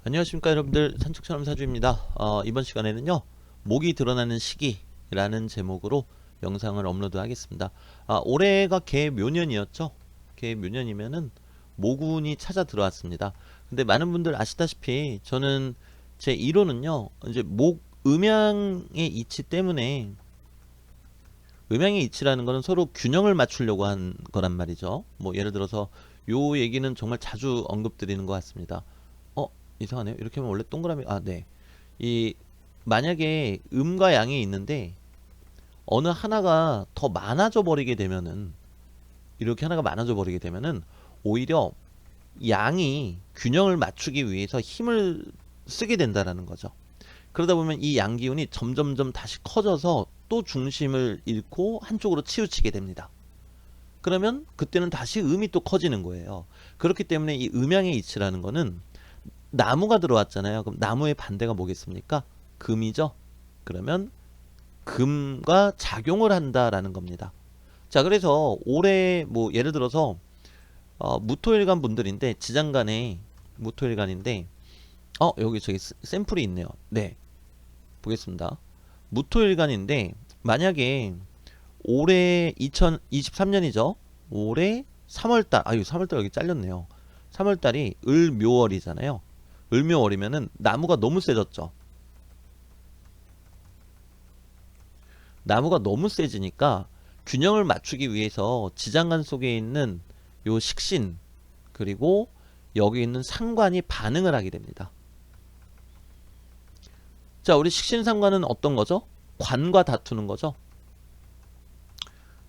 안녕하십니까 여러분들, 산책처럼 사주입니다. 이번 시간에는요 목이 드러나는 시기라는 제목으로 영상을 업로드 하겠습니다. 올해가 개묘년이었죠. 개묘년이면은 모군이 찾아 들어왔습니다. 근데 많은 분들 아시다시피 저는 제 이론은요, 이제 목 음양의 이치 때문에, 음양의 이치라는 거는 서로 균형을 맞추려고 한 거란 말이죠. 뭐 예를 들어서 요 얘기는 정말 자주 언급드리는 것 같습니다. 이상하네요. 이렇게 하면 원래 동그라미, 네. 이, 만약에 음과 양이 있는데, 어느 하나가 더 많아져 버리게 되면은, 이렇게 하나가 많아져 버리게 되면은, 오히려 양이 균형을 맞추기 위해서 힘을 쓰게 된다라는 거죠. 그러다 보면 이 양 기운이 점점점 다시 커져서 또 중심을 잃고 한쪽으로 치우치게 됩니다. 그러면 그때는 다시 음이 또 커지는 거예요. 그렇기 때문에 이 음양의 이치라는 거는, 나무가 들어왔잖아요. 그럼 나무의 반대가 뭐겠습니까? 금이죠. 그러면 금과 작용을 한다라는 겁니다. 자, 그래서 올해 뭐 예를 들어서 무토일간 분들인데, 지장간에 무토일간인데, 여기 저기 샘플이 있네요. 네, 보겠습니다. 무토일간인데 만약에 올해 2023년이죠. 올해 3월달, 3월달 여기 잘렸네요. 3월달이 을묘월이잖아요. 을묘월이면은 나무가 너무 세졌죠. 나무가 너무 세지니까 균형을 맞추기 위해서 지장간 속에 있는 요 식신, 그리고 여기 있는 상관이 반응을 하게 됩니다. 자, 우리 식신상관은 어떤 거죠? 관과 다투는 거죠.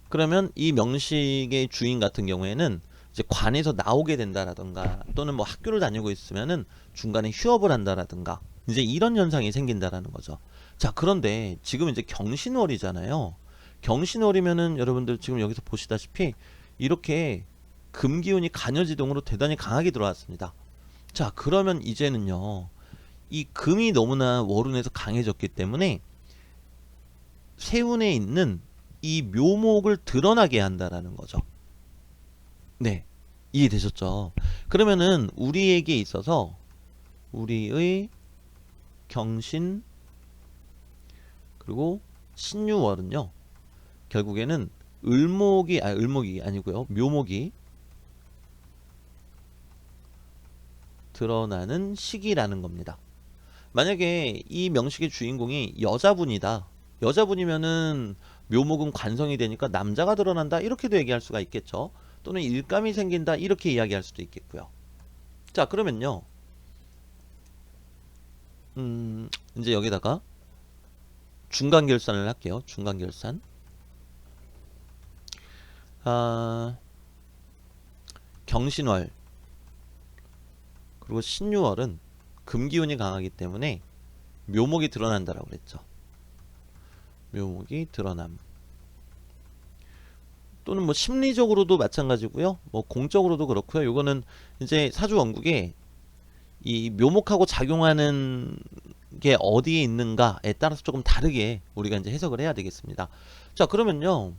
그러면 이 명식의 주인 같은 경우에는 이제 관에서 나오게 된다라든가, 또는 뭐 학교를 다니고 있으면은 중간에 휴업을 한다라든가, 이제 이런 현상이 생긴다라는 거죠. 자, 그런데 지금 이제 경신월이잖아요. 경신월이면은 여러분들 지금 여기서 보시다시피 이렇게 금기운이 간여지동으로 대단히 강하게 들어왔습니다. 자, 그러면 이제는요, 이 금이 너무나 월운에서 강해졌기 때문에 세운에 있는 이 묘목을 드러나게 한다라는 거죠. 네, 이해되셨죠? 그러면은 우리에게 있어서 우리의 경신, 그리고 신유월은요, 결국에는 을목이 아니고요, 묘목이 드러나는 시기라는 겁니다. 만약에 이 명식의 주인공이 여자분이다. 여자분이면은 묘목은 관성이 되니까 남자가 드러난다, 이렇게도 얘기할 수가 있겠죠. 또는 일감이 생긴다, 이렇게 이야기할 수도 있겠고요. 자, 그러면요, 이제 여기다가 중간결산을 할게요. 중간결산. 경신월 그리고 신유월은 금기운이 강하기 때문에 묘목이 드러난다라고 그랬죠. 묘목이 드러남. 또는 뭐 심리적으로도 마찬가지고요. 뭐 공적으로도 그렇고요. 요거는 이제 사주 원국에 이 묘목하고 작용하는 게 어디에 있는가에 따라서 조금 다르게 우리가 이제 해석을 해야 되겠습니다. 자, 그러면요,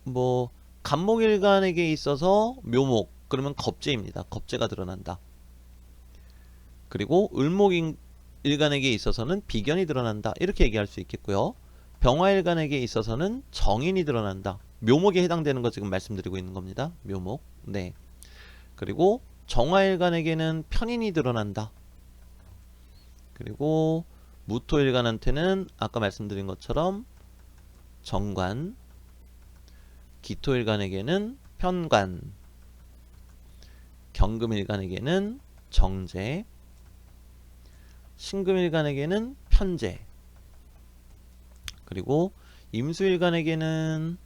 뭐 간목일간에게 있어서 묘목, 그러면 겁재입니다. 겁재가 드러난다. 그리고 을목일간에게 있어서는 비견이 드러난다, 이렇게 얘기할 수 있겠고요. 병화일간에게 있어서는 정인이 드러난다. 묘목에 해당되는 거 지금 말씀드리고 있는 겁니다. 묘목. 네. 그리고 정화일간에게는 편인이 드러난다. 그리고 무토일간한테는 아까 말씀드린 것처럼 정관, 기토일간에게는 편관, 경금일간에게는 정제, 신금일간에게는 편제, 그리고 임수일간에게는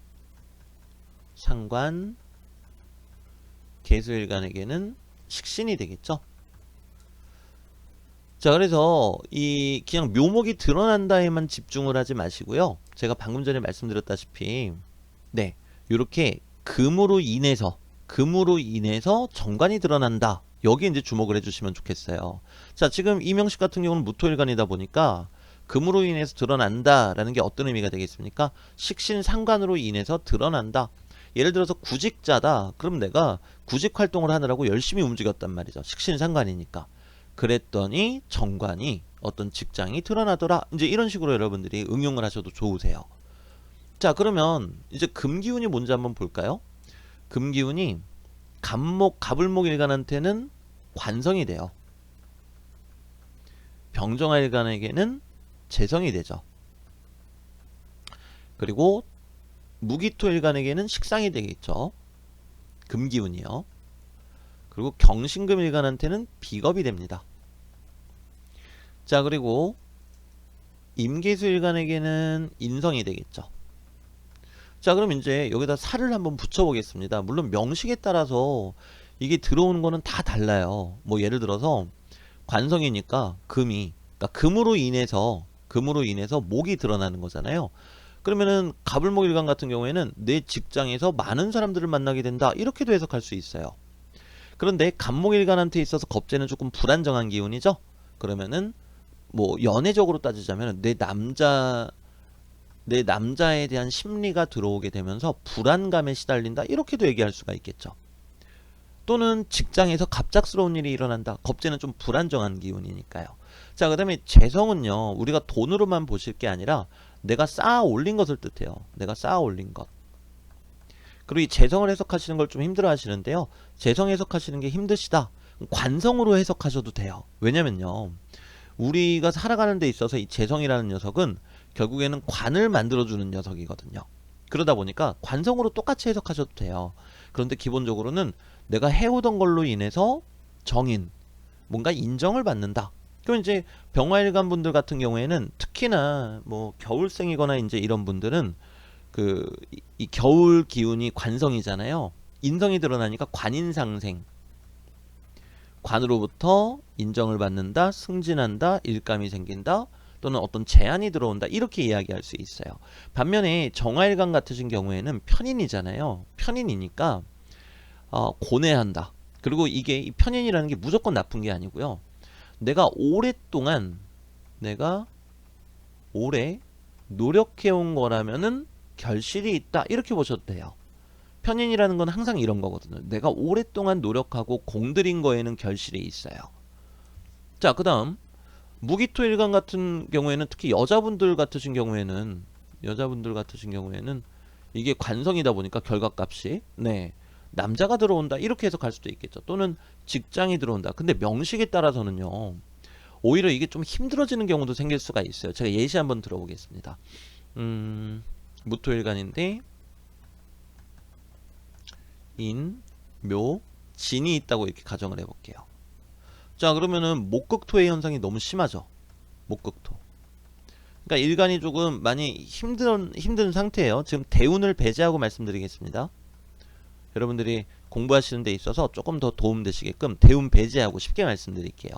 상관, 계수일간에게는 식신이 되겠죠. 자, 그래서 이 그냥 묘목이 드러난다에만 집중을 하지 마시고요. 제가 방금 전에 말씀드렸다시피, 네, 이렇게 금으로 인해서 정관이 드러난다, 여기에 이제 주목을 해주시면 좋겠어요. 자, 지금 이명식 같은 경우는 무토일간이다 보니까 금으로 인해서 드러난다라는 게 어떤 의미가 되겠습니까? 식신 상관으로 인해서 드러난다. 예를 들어서 구직자다. 그럼 내가 구직 활동을 하느라고 열심히 움직였단 말이죠. 식신상관이니까. 그랬더니 정관이 어떤 직장이 드러나더라. 이제 이런 식으로 여러분들이 응용을 하셔도 좋으세요. 자, 그러면 이제 금기운이 뭔지 한번 볼까요? 금기운이 갑목, 갑을목일간한테는 관성이 돼요. 병정화일간에게는 재성이 되죠. 그리고 무기토일간에게는 식상이 되겠죠. 금기운이요. 그리고 경신금일간한테는 비겁이 됩니다. 자, 그리고 임계수일간에게는 인성이 되겠죠. 자, 그럼 이제 여기다 살을 한번 붙여보겠습니다. 물론 명식에 따라서 이게 들어오는 거는 다 달라요. 뭐 예를 들어서 관성이니까 금이, 그러니까 금으로 인해서 목이 드러나는 거잖아요. 그러면은 갑을목일간 같은 경우에는 내 직장에서 많은 사람들을 만나게 된다, 이렇게도 해석할 수 있어요. 그런데 갑목일간한테 있어서 겁재는 조금 불안정한 기운이죠. 그러면은 뭐 연애적으로 따지자면 내 남자에 대한 심리가 들어오게 되면서 불안감에 시달린다, 이렇게도 얘기할 수가 있겠죠. 또는 직장에서 갑작스러운 일이 일어난다. 겁재는 좀 불안정한 기운이니까요. 자, 그 다음에 재성은요, 우리가 돈으로만 보실 게 아니라 내가 쌓아 올린 것을 뜻해요. 내가 쌓아 올린 것. 그리고 이 재성을 해석하시는 걸 좀 힘들어 하시는데요. 재성 해석하시는 게 힘드시다. 관성으로 해석하셔도 돼요. 왜냐면요, 우리가 살아가는 데 있어서 이 재성이라는 녀석은 결국에는 관을 만들어주는 녀석이거든요. 그러다 보니까 관성으로 똑같이 해석하셔도 돼요. 그런데 기본적으로는 내가 해오던 걸로 인해서 정인, 뭔가 인정을 받는다. 그럼 이제 병화일간 분들 같은 경우에는 특히나 뭐 겨울생이거나 이제 이런 분들은 이 겨울 기운이 관성이잖아요. 인성이 드러나니까 관인상생. 관으로부터 인정을 받는다, 승진한다, 일감이 생긴다, 또는 어떤 제한이 들어온다, 이렇게 이야기할 수 있어요. 반면에 정화일간 같으신 경우에는 편인이잖아요. 편인이니까 고뇌한다. 그리고 이게 이 편인이라는 게 무조건 나쁜 게 아니고요. 내가 오래 노력해온 거라면은 결실이 있다, 이렇게 보셔도 돼요. 편인이라는 건 항상 이런 거거든요. 내가 오랫동안 노력하고 공들인 거에는 결실이 있어요. 자, 그 다음 무기토일간 같은 경우에는, 특히 여자분들 같으신 경우에는 이게 관성이다 보니까 결과값이 남자가 들어온다, 이렇게 해석할 수도 있겠죠. 또는 직장이 들어온다. 근데 명식에 따라서는요, 오히려 이게 좀 힘들어지는 경우도 생길 수가 있어요. 제가 예시 한번 들어보겠습니다. 무토일간인데 인, 묘, 진이 있다고 이렇게 가정을 해볼게요. 자, 그러면은 목극토의 현상이 너무 심하죠. 목극토. 그러니까 일간이 조금 많이 힘든 상태예요. 지금 대운을 배제하고 말씀드리겠습니다. 여러분들이 공부하시는 데 있어서 조금 더 도움되시게끔 대운 배제하고 쉽게 말씀드릴게요.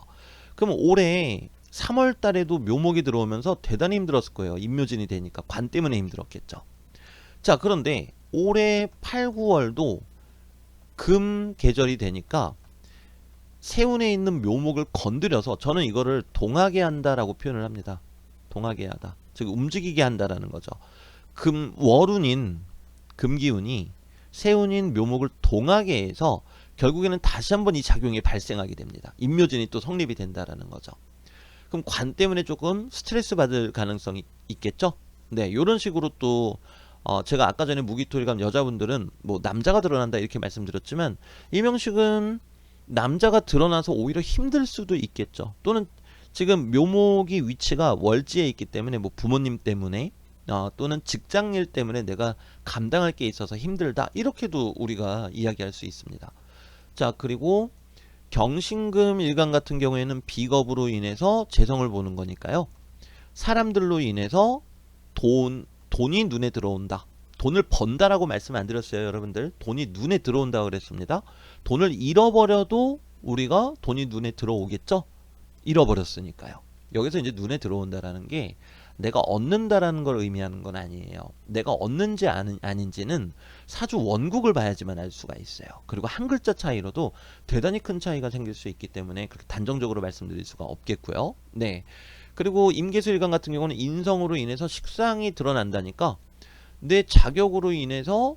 그럼 올해 3월 달에도 묘목이 들어오면서 대단히 힘들었을 거예요. 임묘진이 되니까 관 때문에 힘들었겠죠. 자, 그런데 올해 8, 9월도 금 계절이 되니까 세운에 있는 묘목을 건드려서, 저는 이거를 동하게 한다라고 표현을 합니다. 동하게 하다. 즉 움직이게 한다라는 거죠. 월운인 금기운이 세운인 묘목을 동하게 해서 결국에는 다시 한번 이 작용이 발생하게 됩니다. 임묘진이 또 성립이 된다라는 거죠. 그럼 관 때문에 조금 스트레스 받을 가능성이 있겠죠? 네, 이런 식으로 또 제가 아까 전에 무기토일간 여자분들은 뭐 남자가 드러난다 이렇게 말씀드렸지만, 이 명식은 남자가 드러나서 오히려 힘들 수도 있겠죠. 또는 지금 묘목이 위치가 월지에 있기 때문에 뭐 부모님 때문에 또는 직장일 때문에 내가 감당할 게 있어서 힘들다, 이렇게도 우리가 이야기할 수 있습니다. 자, 그리고 경신금 일간 같은 경우에는 비겁으로 인해서 재성을 보는 거니까요. 사람들로 인해서 돈이 눈에 들어온다. 돈을 번다라고 말씀 안 드렸어요, 여러분들. 돈이 눈에 들어온다 그랬습니다. 돈을 잃어버려도 우리가 돈이 눈에 들어오겠죠? 잃어버렸으니까요. 여기서 이제 눈에 들어온다라는 게 내가 얻는다라는 걸 의미하는 건 아니에요. 내가 얻는지 아닌지는 사주 원국을 봐야지만 알 수가 있어요. 그리고 한 글자 차이로도 대단히 큰 차이가 생길 수 있기 때문에 그렇게 단정적으로 말씀드릴 수가 없겠고요. 네. 그리고 임계수일간 같은 경우는 인성으로 인해서 식상이 드러난다니까 내 자격으로 인해서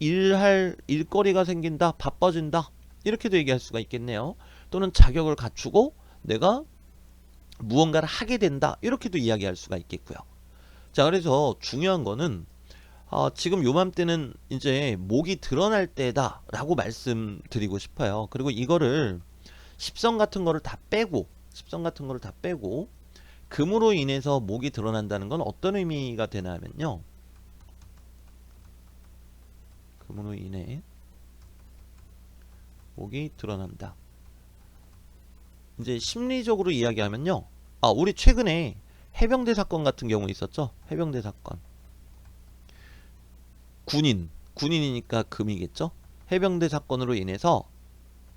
일할 일거리가 생긴다, 바빠진다, 이렇게도 얘기할 수가 있겠네요. 또는 자격을 갖추고 내가 무언가를 하게 된다, 이렇게도 이야기할 수가 있겠고요. 자, 그래서 중요한 거는 지금 요맘때는 이제 목이 드러날 때다 라고 말씀드리고 싶어요. 그리고 이거를 십성 같은 거를 다 빼고 금으로 인해서 목이 드러난다는 건 어떤 의미가 되나 하면요, 금으로 인해 목이 드러난다. 이제 심리적으로 이야기하면요, 우리 최근에 해병대 사건 같은 경우 있었죠. 해병대 사건. 군인이니까 금이겠죠. 해병대 사건으로 인해서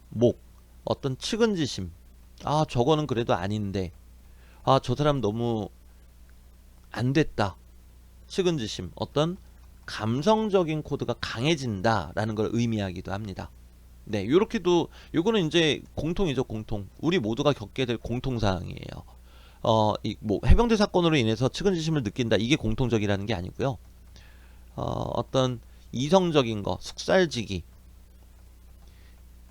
목, 어떤 측은지심, 저거는 그래도 아닌데, 저 사람 너무 안 됐다, 측은지심, 어떤 감성적인 코드가 강해진다라는 걸 의미하기도 합니다. 네, 요렇게도, 요거는 이제 공통이죠. 공통, 우리 모두가 겪게 될 공통사항이에요. 뭐 해병대 사건으로 인해서 측은지심을 느낀다, 이게 공통적이라는 게 아니고요. 어떤 이성적인 거, 숙살지기,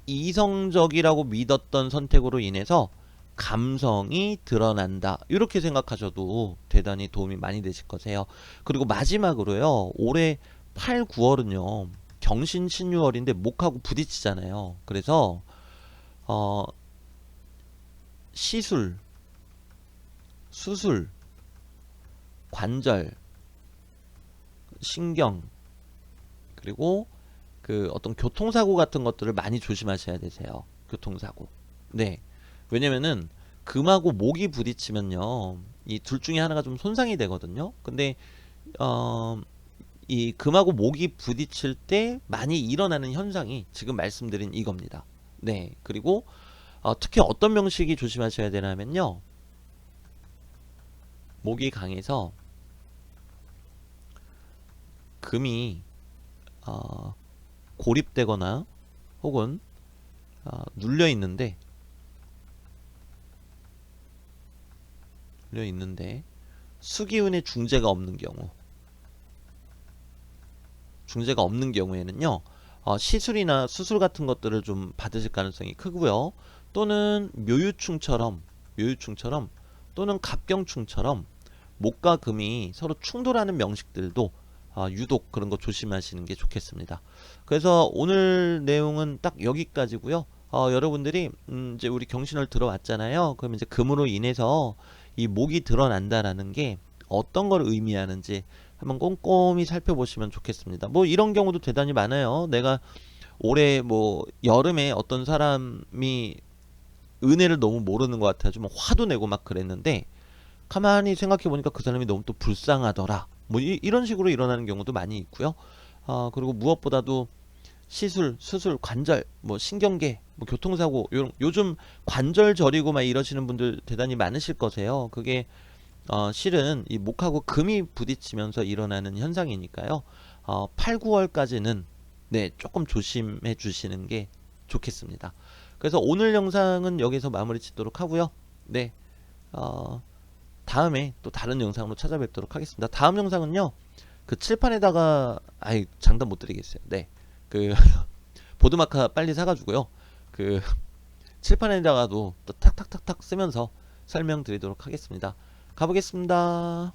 이성적이라고 믿었던 선택으로 인해서 감성이 드러난다, 이렇게 생각하셔도 대단히 도움이 많이 되실 거세요. 그리고 마지막으로요, 올해 8, 9월은요 경신 신유월인데 목하고 부딪히잖아요. 그래서 시술, 수술, 관절, 신경, 그리고 그 어떤 교통사고 같은 것들을 많이 조심하셔야 되세요. 교통사고. 네. 왜냐면은 금하고 목이 부딪히면요, 이 둘 중에 하나가 좀 손상이 되거든요. 근데 이 금하고 목이 부딪힐 때 많이 일어나는 현상이 지금 말씀드린 이겁니다. 네. 그리고 특히 어떤 명식이 조심하셔야 되냐면요, 목이 강해서 금이 고립되거나 혹은 눌려 있는데 수기운의 중재가 없는 경우에는요, 시술이나 수술 같은 것들을 좀 받으실 가능성이 크고요. 또는 묘유충처럼 또는 갑경충처럼 목과 금이 서로 충돌하는 명식들도 유독 그런 거 조심하시는 게 좋겠습니다. 그래서 오늘 내용은 딱 여기까지고요. 여러분들이 이제 우리 경신을 들어왔잖아요. 그럼 이제 금으로 인해서 이 목이 드러난다라는 게 어떤 걸 의미하는지 한번 꼼꼼히 살펴보시면 좋겠습니다. 뭐 이런 경우도 대단히 많아요. 내가 올해 뭐 여름에 어떤 사람이 은혜를 너무 모르는 것 같아요. 좀 화도 내고 막 그랬는데 가만히 생각해 보니까 그 사람이 너무 또 불쌍하더라, 뭐 이런 식으로 일어나는 경우도 많이 있고요. 그리고 무엇보다도 시술, 수술, 관절, 뭐 신경계, 뭐 교통사고, 요즘 관절 저리고 막 이러시는 분들 대단히 많으실 거세요. 그게 실은 이 목하고 금이 부딪히면서 일어나는 현상이니까요. 8, 9월까지는 네, 조금 조심해 주시는 게 좋겠습니다. 그래서 오늘 영상은 여기서 마무리 짓도록 하고요. 네, 다음에 또 다른 영상으로 찾아뵙도록 하겠습니다. 다음 영상은요, 그 칠판에다가 장담 못 드리겠어요. 네, 그 보드마카 빨리 사가지고요, 그 칠판에다가도 또 탁탁탁탁 쓰면서 설명드리도록 하겠습니다. 가보겠습니다.